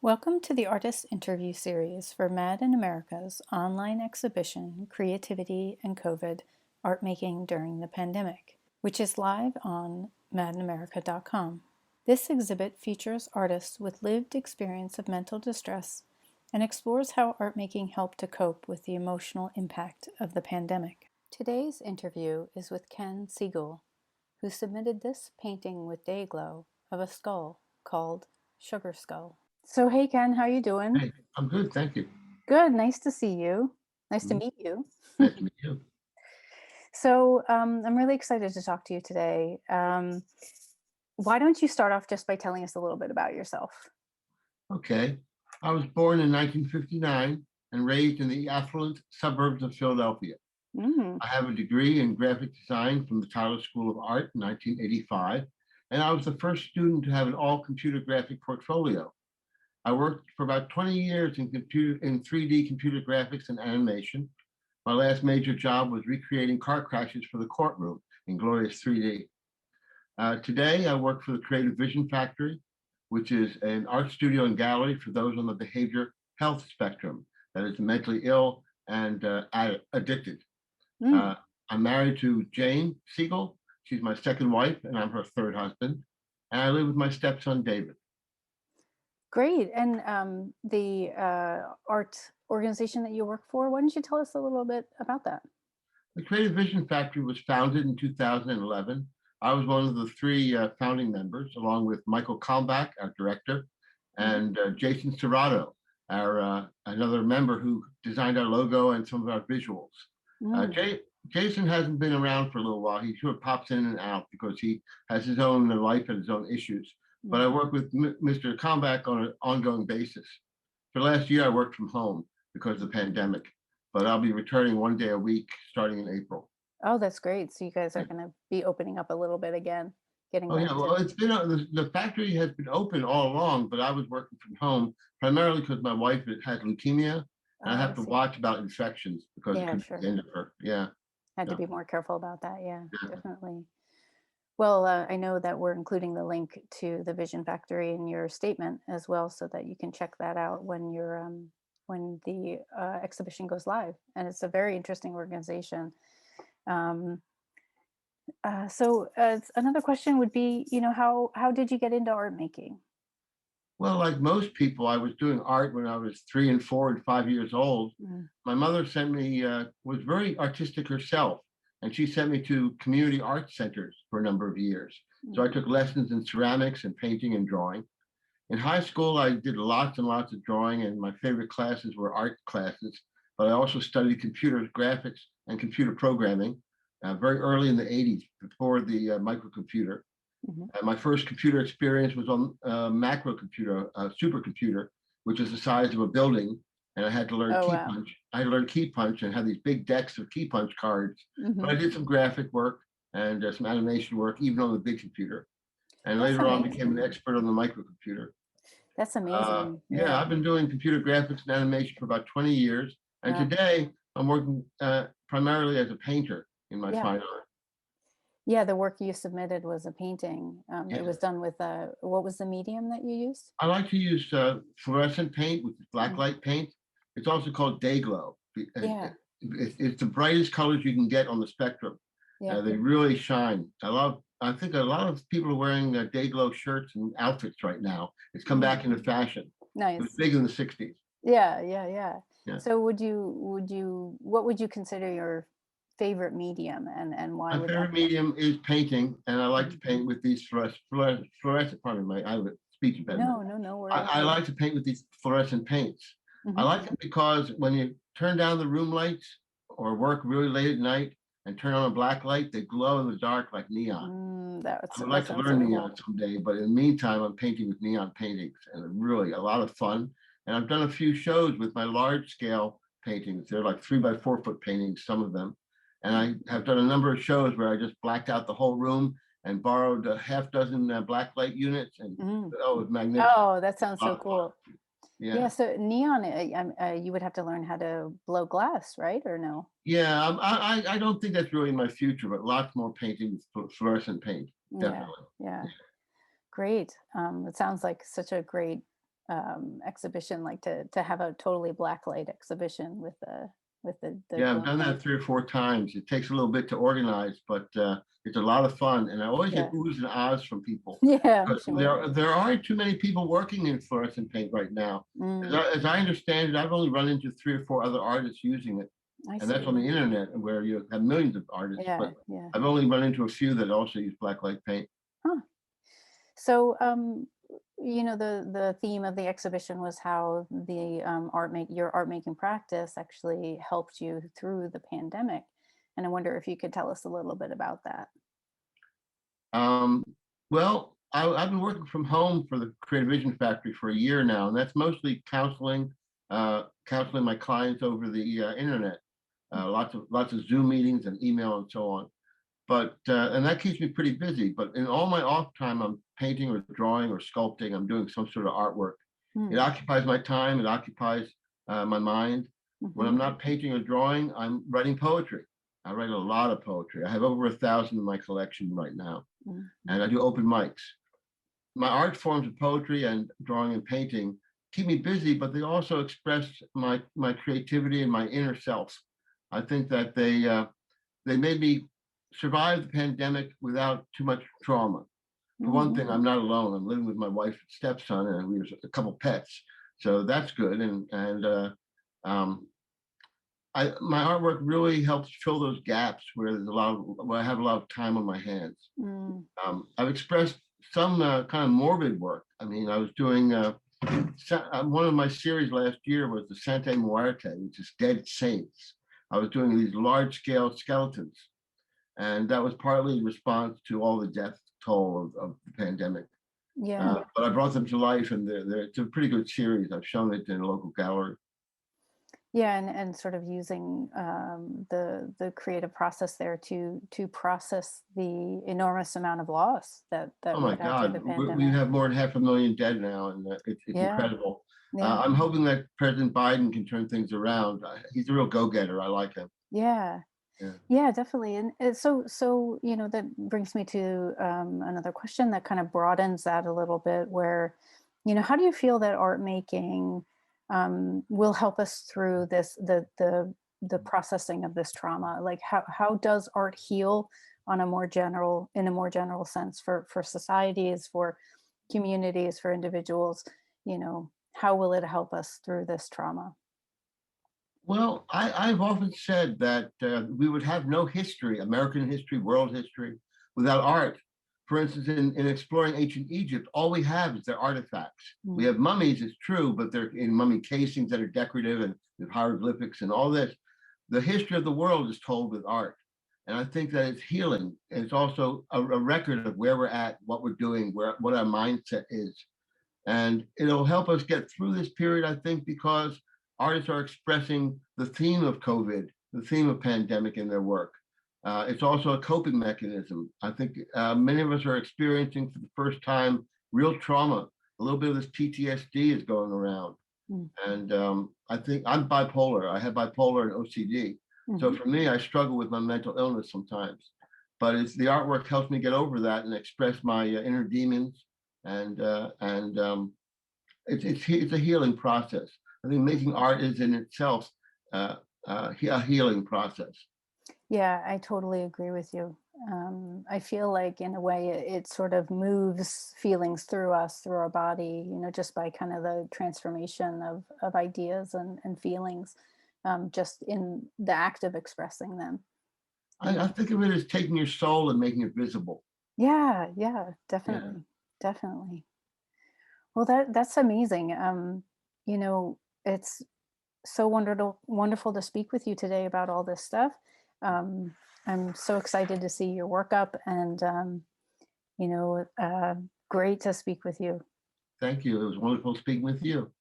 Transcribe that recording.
Welcome to the artist interview series for Mad in America's online exhibition, Creativity and COVID, Art Making During the Pandemic, which is live on madinamerica.com. This exhibit features artists with lived experience of mental distress and explores how art making helped to cope with the emotional impact of the pandemic. Today's interview is with Ken Segal, who submitted this painting with day glow of a skull called Sugar Skull. So, hey Ken, how you doing? Hey, I'm good, thank you. Good, nice to see you. Nice to Mhm. meet you. Nice to meet you. So, I'm really excited to talk to you today. Why don't you start off just by telling us a little bit about yourself? Okay. I was born in 1959 and raised in the affluent suburbs of Philadelphia. Mm, I have a degree in graphic design from the Tyler School of Art in 1985, and I was the first student to have an all-computer graphic portfolio. I worked for about 20 years in 3D computer graphics and animation. My last major job was recreating car crashes for the courtroom in glorious 3D. Today, I work for the Creative Vision Factory, which is an art studio and gallery for those on the behavior health spectrum, that is mentally ill and addicted. mm, Uh, I'm married to Jane Segal. She's my second wife, and I'm her third husband. And I live with my stepson, David. great. And the art organization that you work for, why don't you tell us a little bit about that? The Creative Vision Factory was founded in 2011. I was one of the three founding members, along with Michael Kalmbach, our director, Mhm. and Jason Serrato, our another member who designed our logo and some of our visuals. Mm, Jason hasn't been around for a little while. He sort of pops in and out because he has his own life and his own issues. But I mhm. work with Mr. Kalmbach on an ongoing basis. For the last year, I worked from home because of the pandemic, but I'll be returning one day a week starting in April. Oh, that's great. So you guys are Yeah. going to be opening up a little bit again, getting Oh back yeah, well, to. it's been the factory has been open all along, but I was working from home primarily because my wife had leukemia, and I Oh, I have to see. watch about infections because it Yeah, could be the sure. end of her. Yeah, Had to yeah, be more careful about that. Yeah, yeah. definitely. Well, I know that we're including the link to the Vision Factory in your statement as well, so that you can check that out when the exhibition goes live. And it's a very interesting organization. Um, Another question would be, how did you get into art making? Well, like most people, I was doing art when I was 3 and 4 and 5 years old. Mm, My mother sent me was very artistic herself, and she sent me to community art centers for a number of years. So I mm, took lessons in ceramics and painting and drawing. In high school, I did lots and lots of drawing, and my favorite classes were art classes. But I also studied computer graphics and computer programming very early in the 80s, before the microcomputer. mhm. My first computer experience was on a macro computer, a supercomputer, which is the size of a building. And I had to learn Oh key wow. punch. I had to learn key punch and have these big decks of key punch cards. But Hmm. I did some graphic work and some animation work, even on the big computer. And That's later on, became an amazing. expert on the microcomputer. That's amazing. Yeah, Yeah. I've been doing computer graphics and animation for about 20 years. And Wow. today I'm working primarily as a painter in my Yeah. fine art. Yeah. The work you submitted was a painting. It Yeah. was done with what was the medium that you used? I like to use fluorescent paint, which is black Mm, light paint. It's also called day glow. yeah. It's the brightest colors you can get on the spectrum. Yeah. They really shine. I think a lot of people are wearing day glow shirts and outfits right now. It's come Mm, back into fashion. It was nice. big in the 60s. Yeah, yeah, yeah. Yeah. So what would you consider your favorite medium and why My would that favorite be? medium is painting, and I like to Mhm. paint with these fluorescent, pardon me, I have a speech impediment. No I worries. like to paint with these fluorescent paints. I Hmm. like them because when you turn down the room lights or work really late at night and turn on a black light, they glow in the dark like neon. I would That like to sounds learn so cool. neon someday, but in the meantime, I'm painting with neon paintings, and they're really a lot of fun. And I've done a few shows with my large scale paintings. They're like 3 by 4 foot paintings, some of them. And Mm, I have done a number of shows where I just blacked out the whole room and borrowed a half dozen black light units, and mm. oh, it was magnificent. Oh, that It's sounds a lot so of fun. cool. Yeah, Yeah. so neon, you would have to learn how to blow glass, right? Or no? Yeah, I don't think that's really my future, but lots more painting with fluorescent paint, Yeah, definitely. yeah. Great. It sounds like such a great exhibition, like to have a totally blacklight exhibition with the Yeah, I've glow done that paint. 3 or 4 times. It takes a little bit to organize, but, it's a lot of fun, and I always get Yeah, oohs and ahs from people yeah, I'm because sure. there aren't too many people working in fluorescent paint right now. Mm, As I understand it, I've only run into 3 or 4 other artists using it, I and that's on the see. internet where you have millions of artists, Yeah, but yeah. I've only run into a few that also use blacklight paint. Huh. So, the theme of the exhibition was how the your art making practice actually helped you through the pandemic, and I wonder if you could tell us a little bit about that. Um, well, I've been working from home for the Creative Vision Factory for a year now, and that's mostly counseling my clients over the internet. Lots of Zoom meetings and email and so on. But and that keeps me pretty busy. But in all my off time, I'm painting or drawing or sculpting. I'm doing some sort of artwork. It Mm. occupies my time. It occupies my mind. When I'm Hmm. not painting or drawing, I'm writing poetry. I write a lot of poetry. I have over 1,000 in my collection right now, and I Hmm. do open mics. My art forms of poetry and drawing and painting keep me busy, but they also express my creativity and my inner self. I think that they made me survive the pandemic without too much trauma. For one Hmm. thing, I'm not alone. I'm living with my wife and stepson, and we have a couple pets, so that's good. Um, my artwork really helps fill those gaps where where I have a lot of time on my hands. Mm. I've expressed some kind of morbid work. I mean, I was doing one of my series last year was the Santa Muerte, which is dead saints. I was doing these large scale skeletons, and that was partly in response to all the death toll of the pandemic. Yeah. But I brought them to life, and it's a pretty good series. I've shown it in a local gallery. Yeah, and sort of using the creative process there to process the enormous amount of loss Oh that my went after God, the we pandemic. have more than 500,000 dead now, and it's Yeah, incredible. yeah, I'm hoping that President Biden can turn things around. He's a real go-getter. I like him. yeah, Yeah. yeah, definitely. And so that brings me to another question that kind of broadens that a little bit. Where, how do you feel that art making will help us through the processing of this trauma? Like, how does art heal on a more general in a more general sense for societies, for communities, for individuals? How will it help us through this trauma? Well, I've often said that we would have no history, American history, world history, without art. For instance, in exploring ancient Egypt, all we have is their artifacts. We Mm. have mummies, it's true, but they're in mummy casings that are decorative and with hieroglyphics and all this. The history of the world is told with art. And I think that it's healing. It's also a record of where we're at, what we're doing, what our mindset is. And it'll help us get through this period, I think, because artists are expressing the theme of COVID, the theme of pandemic in their work. It's also a coping mechanism. I think many of us are experiencing for the first time real trauma. A little bit of this PTSD is going around. Mm. And I think I'm bipolar. I have bipolar and OCD. So Mhm. for me, I struggle with my mental illness sometimes. But it's the artwork helps me get over that and express my inner demons, and it's a healing process. I think making art is in itself uh, a healing process. Yeah, I totally agree with you. I feel like, in a way, it sort of moves feelings through us, through our body, just by kind of the transformation of ideas and feelings, just in the act of expressing them. You I know. think of it as taking your soul and making it visible. Yeah, yeah, Yeah. definitely, definitely. Well, that's amazing. It's so wonderful to speak with you today about all this stuff. Um, I'm so excited to see your workup, and great to speak with you. Thank you. It was wonderful speaking with you.